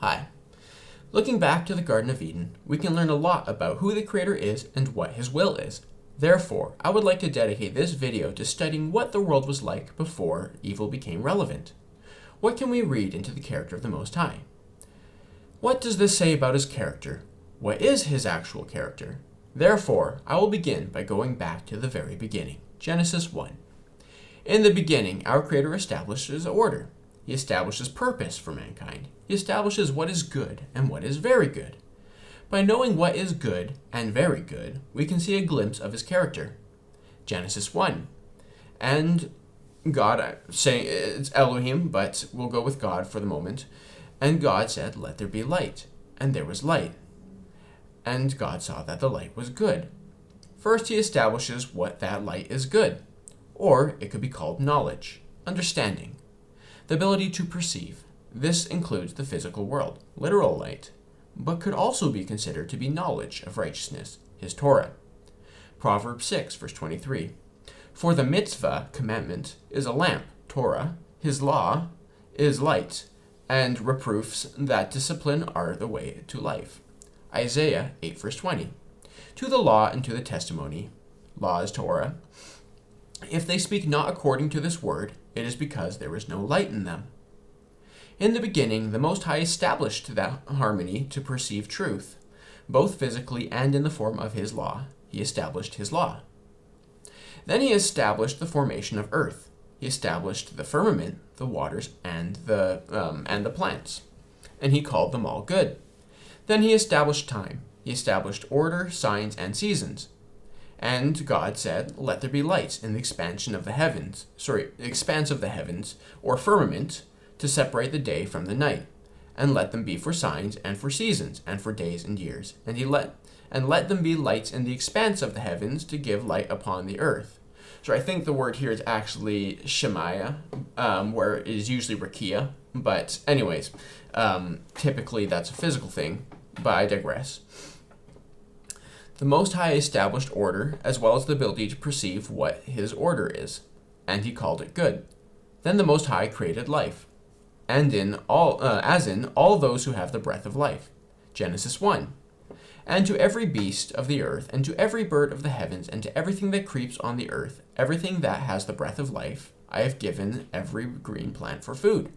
Hi. Looking back to the Garden of Eden, we can learn a lot about who the Creator is and what His will is. Therefore, I would like to dedicate this video to studying what the world was like before evil became relevant. What can we read into the character of the Most High? What does this say about His character? What is His actual character? Therefore, I will begin by going back to the very beginning. Genesis 1. In the beginning, our Creator establishes order. He establishes purpose for mankind. He establishes what is good and what is very good. By knowing what is good and very good, we can see a glimpse of His character. Genesis 1. And God, saying it's Elohim, but we'll go with God for the moment. And God said, "Let there be light." And there was light. And God saw that the light was good. First, He establishes what that light is good. Or it could be called knowledge, understanding, the ability to perceive. This includes the physical world, literal light, but could also be considered to be knowledge of righteousness, His Torah. Proverbs 6, verse 23. For the mitzvah, commandment, is a lamp, Torah. His law is light, and reproofs that discipline are the way to life. Isaiah 8, verse 20. To the law and to the testimony, law is Torah. If they speak not according to this word, it is because there is no light in them. In the beginning, the Most High established that harmony to perceive truth, both physically and in the form of His law. He established His law. Then He established the formation of earth. He established the firmament, the waters, and the plants, and He called them all good. Then He established time. He established order, signs, and seasons. And God said, "Let there be lights in the expanse of the heavens, or firmament, to separate the day from the night, and let them be for signs and for seasons and for days and years. And let them be lights in the expanse of the heavens to give light upon the earth." So I think the word here is actually Shemaiah, where it is usually Rakia. But anyways, typically that's a physical thing, but I digress. The Most High established order, as well as the ability to perceive what His order is, and He called it good. Then the Most High created life, and as in all those who have the breath of life. Genesis 1. And to every beast of the earth, and to every bird of the heavens, and to everything that creeps on the earth, everything that has the breath of life, I have given every green plant for food.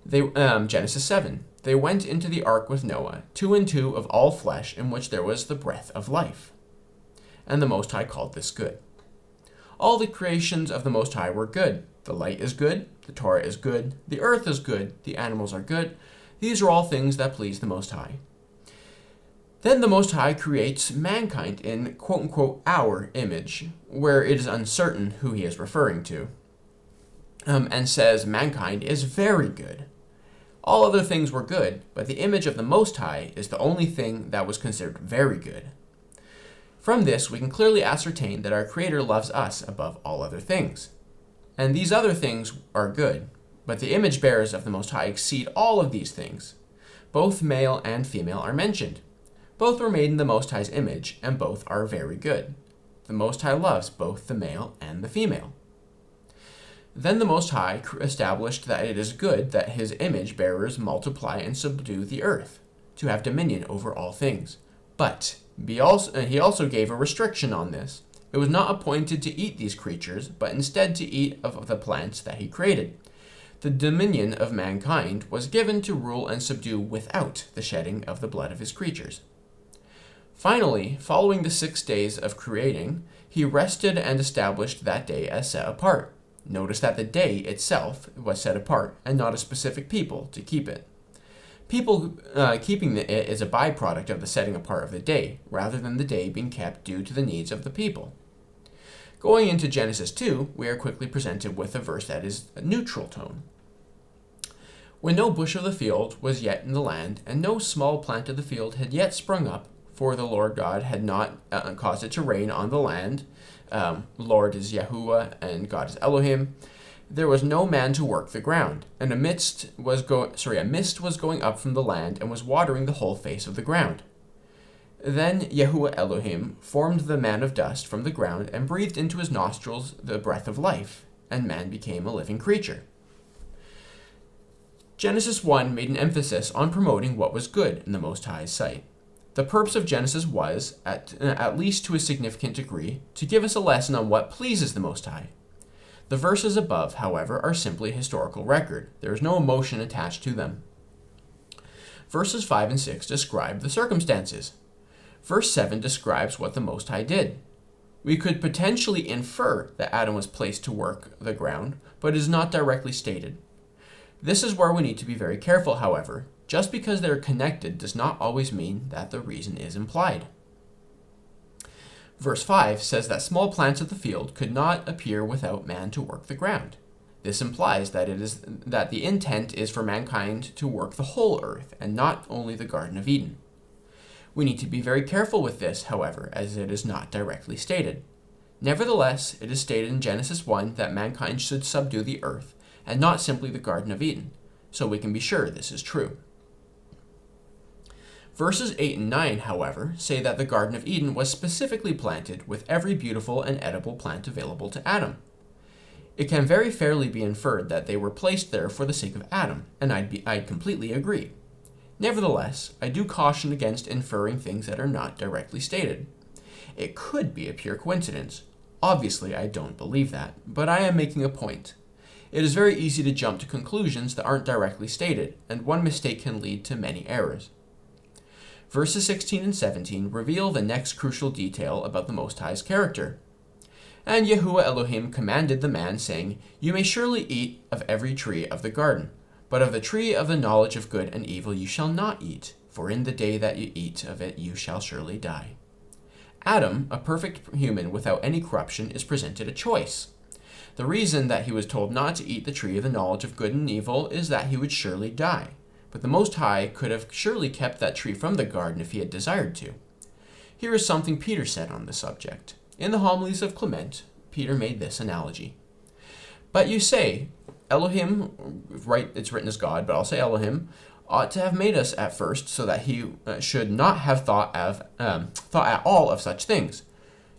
Genesis 7. They went into the ark with Noah, 2 and 2 of all flesh, in which there was the breath of life. And the Most High called this good. All the creations of the Most High were good. The light is good, the Torah is good, the earth is good, the animals are good. These are all things that please the Most High. Then the Most High creates mankind in quote-unquote our image, where it is uncertain who He is referring to, and says mankind is very good. All other things were good, but the image of the Most High is the only thing that was considered very good. From this, we can clearly ascertain that our Creator loves us above all other things. And these other things are good, but the image bearers of the Most High exceed all of these things. Both male and female are mentioned. Both were made in the Most High's image, and both are very good. The Most High loves both the male and the female. Then the Most High established that it is good that His image bearers multiply and subdue the earth, to have dominion over all things. But He also gave a restriction on this. It was not appointed to eat these creatures, but instead to eat of the plants that He created. The dominion of mankind was given to rule and subdue without the shedding of the blood of His creatures. Finally, following the 6 days of creating, He rested and established that day as set apart. Notice that the day itself was set apart, and not a specific people to keep it. People keeping it is a byproduct of the setting apart of the day, rather than the day being kept due to the needs of the people. Going into Genesis 2, we are quickly presented with a verse that is a neutral tone. When no bush of the field was yet in the land, and no small plant of the field had yet sprung up, for the Lord God had not caused it to rain on the land. Lord is Yahuwah, and God is Elohim. There was no man to work the ground, and a mist was going up from the land and was watering the whole face of the ground. Then Yahuwah Elohim formed the man of dust from the ground and breathed into his nostrils the breath of life, and man became a living creature. Genesis 1 made an emphasis on promoting what was good in the Most High's sight. The purpose of Genesis was, at least to a significant degree, to give us a lesson on what pleases the Most High. The verses above, however, are simply a historical record. There is no emotion attached to them. Verses 5 and 6 describe the circumstances. Verse 7 describes what the Most High did. We could potentially infer that Adam was placed to work the ground, but it is not directly stated. This is where we need to be very careful, however. Just because they are connected does not always mean that the reason is implied. Verse 5 says that small plants of the field could not appear without man to work the ground. This implies that the intent is for mankind to work the whole earth and not only the Garden of Eden. We need to be very careful with this, however, as it is not directly stated. Nevertheless, it is stated in Genesis 1 that mankind should subdue the earth and not simply the Garden of Eden, so we can be sure this is true. Verses 8 and 9, however, say that the Garden of Eden was specifically planted with every beautiful and edible plant available to Adam. It can very fairly be inferred that they were placed there for the sake of Adam, and I'd completely agree. Nevertheless, I do caution against inferring things that are not directly stated. It could be a pure coincidence. Obviously, I don't believe that, but I am making a point. It is very easy to jump to conclusions that aren't directly stated, and one mistake can lead to many errors. Verses 16 and 17 reveal the next crucial detail about the Most High's character. And Yahuwah Elohim commanded the man, saying, You may surely eat of every tree of the garden, but of the tree of the knowledge of good and evil you shall not eat, for in the day that you eat of it you shall surely die. Adam, a perfect human without any corruption, is presented a choice. The reason that he was told not to eat the tree of the knowledge of good and evil is that he would surely die. But the Most High could have surely kept that tree from the garden if he had desired to. Here is something Peter said on the subject. In the homilies of Clement, Peter made this analogy. But you say, Elohim, right, it's written as God, but I'll say Elohim, ought to have made us at first so that he should not have thought at all of such things.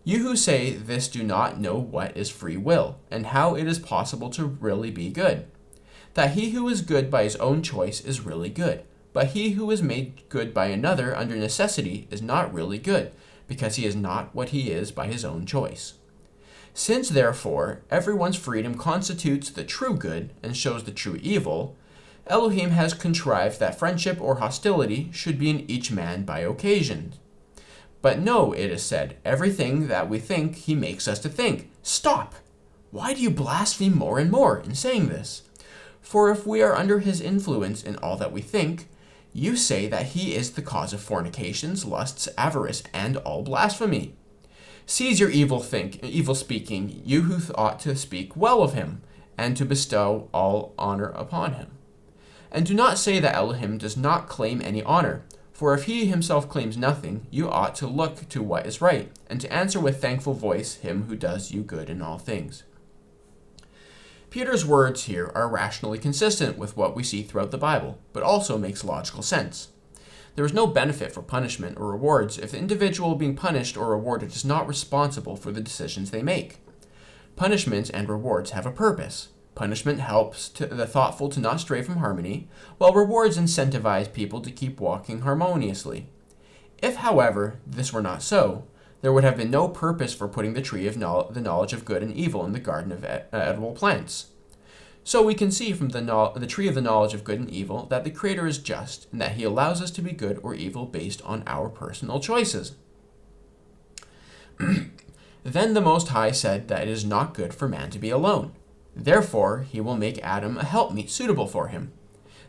You who say this do not know what is free will, and how it is possible to really be good. That he who is good by his own choice is really good, but he who is made good by another under necessity is not really good, because he is not what he is by his own choice. Since, therefore, everyone's freedom constitutes the true good and shows the true evil, Elohim has contrived that friendship or hostility should be in each man by occasion. But no, it is said, everything that we think he makes us to think. Stop! Why do you blaspheme more and more in saying this? For if we are under his influence in all that we think, you say that he is the cause of fornications, lusts, avarice, and all blasphemy. Cease your evil speaking, you who ought to speak well of him, and to bestow all honor upon him. And do not say that Elohim does not claim any honor, for if he himself claims nothing, you ought to look to what is right, and to answer with thankful voice him who does you good in all things. Peter's words here are rationally consistent with what we see throughout the Bible, but also makes logical sense. There is no benefit for punishment or rewards if the individual being punished or rewarded is not responsible for the decisions they make. Punishments and rewards have a purpose. Punishment helps the thoughtful to not stray from harmony, while rewards incentivize people to keep walking harmoniously. If, however, this were not so, there would have been no purpose for putting the tree of the knowledge of good and evil in the garden of edible plants. So we can see from the tree of the knowledge of good and evil that the Creator is just, and that he allows us to be good or evil based on our personal choices. Then the Most High said that it is not good for man to be alone. Therefore, he will make Adam a helpmeet suitable for him.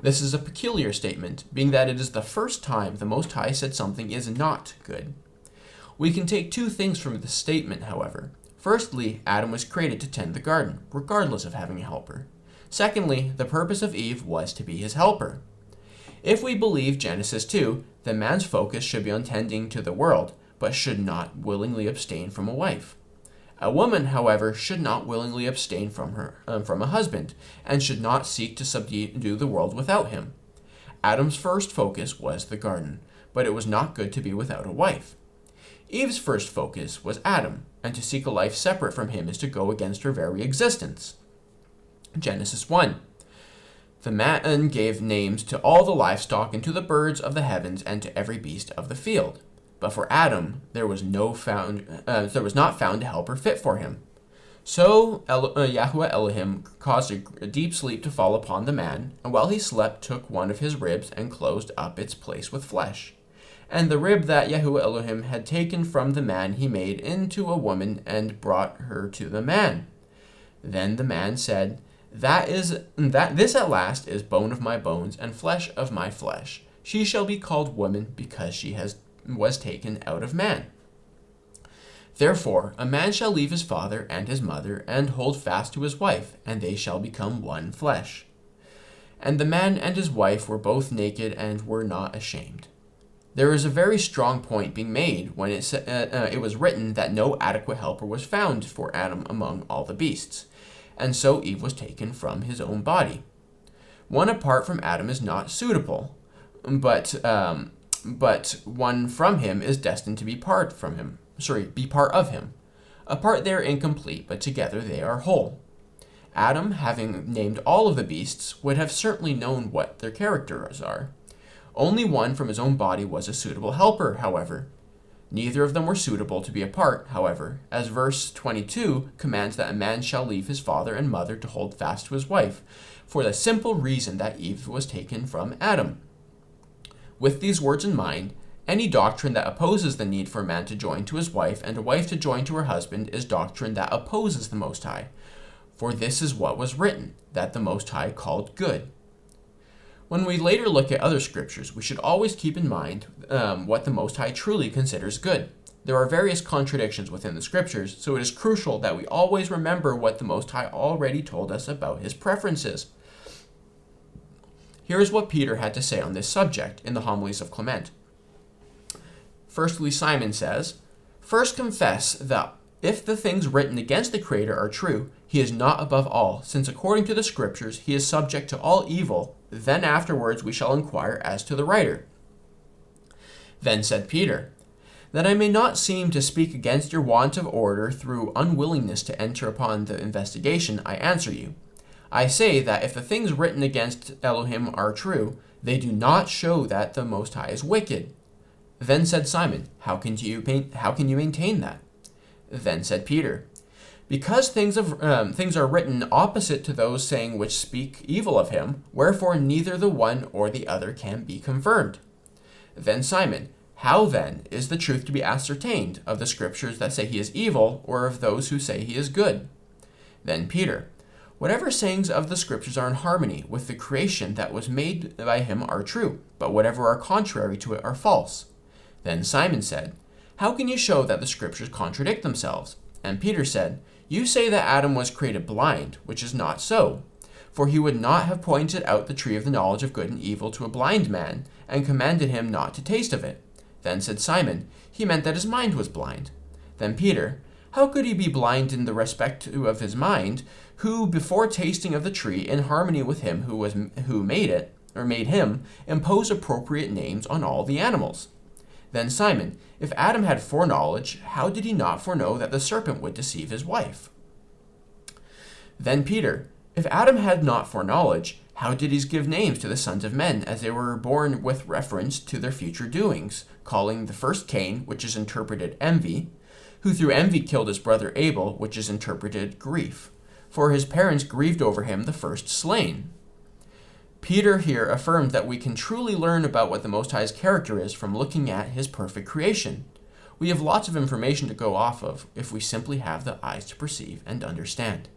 This is a peculiar statement, being that it is the first time the Most High said something is not good. We can take two things from this statement, however. Firstly, Adam was created to tend the garden, regardless of having a helper. Secondly, the purpose of Eve was to be his helper. If we believe Genesis 2, then man's focus should be on tending to the world, but should not willingly abstain from a wife. A woman, however, should not willingly abstain from a husband, and should not seek to subdue the world without him. Adam's first focus was the garden, but it was not good to be without a wife. Eve's first focus was Adam, and to seek a life separate from him is to go against her very existence. Genesis 1. The man gave names to all the livestock and to the birds of the heavens and to every beast of the field. But for Adam there was not found a helper fit for him. So Yahweh Elohim caused a deep sleep to fall upon the man, and while he slept took one of his ribs and closed up its place with flesh. And the rib that Yahweh Elohim had taken from the man he made into a woman and brought her to the man. Then the man said, This at last is bone of my bones and flesh of my flesh. She shall be called woman because she was taken out of man. Therefore a man shall leave his father and his mother and hold fast to his wife, and they shall become one flesh. And the man and his wife were both naked and were not ashamed. There is a very strong point being made when it was written that no adequate helper was found for Adam among all the beasts, and so Eve was taken from his own body. One apart from Adam is not suitable, but one from him is destined to be part of him. Apart they are incomplete, but together they are whole. Adam, having named all of the beasts, would have certainly known what their characters are. Only one from his own body was a suitable helper, however. Neither of them were suitable to be apart, however, as verse 22 commands that a man shall leave his father and mother to hold fast to his wife, for the simple reason that Eve was taken from Adam. With these words in mind, any doctrine that opposes the need for a man to join to his wife and a wife to join to her husband is doctrine that opposes the Most High. For this is what was written, that the Most High called good. When we later look at other scriptures, we should always keep in mind what the Most High truly considers good. There are various contradictions within the scriptures, so it is crucial that we always remember what the Most High already told us about his preferences. Here is what Peter had to say on this subject in the homilies of Clement. Firstly, Simon says, First confess that if the things written against the Creator are true, he is not above all, since according to the scriptures he is subject to all evil. Then afterwards we shall inquire as to the writer. Then said Peter, That I may not seem to speak against your want of order through unwillingness to enter upon the investigation, I answer you. I say that if the things written against Elohim are true, they do not show that the Most High is wicked. Then said Simon, How can you maintain that? Then said Peter, Because things are written opposite to those saying which speak evil of him, wherefore neither the one or the other can be confirmed. Then Simon, How then is the truth to be ascertained, of the scriptures that say he is evil, or of those who say he is good? Then Peter, Whatever sayings of the scriptures are in harmony with the creation that was made by him are true, but whatever are contrary to it are false. Then Simon said, How can you show that the scriptures contradict themselves? And Peter said, You say that Adam was created blind, which is not so. For he would not have pointed out the tree of the knowledge of good and evil to a blind man, and commanded him not to taste of it. Then said Simon, He meant that his mind was blind. Then Peter, How could he be blind in the respect of his mind, who before tasting of the tree, in harmony with him who made him, impose appropriate names on all the animals? Then Simon, If Adam had foreknowledge, how did he not foreknow that the serpent would deceive his wife? Then Peter, If Adam had not foreknowledge, how did he give names to the sons of men as they were born with reference to their future doings, calling the first Cain, which is interpreted envy, who through envy killed his brother Abel, which is interpreted grief, for his parents grieved over him the first slain. Peter here affirmed that we can truly learn about what the Most High's character is from looking at his perfect creation. We have lots of information to go off of if we simply have the eyes to perceive and understand.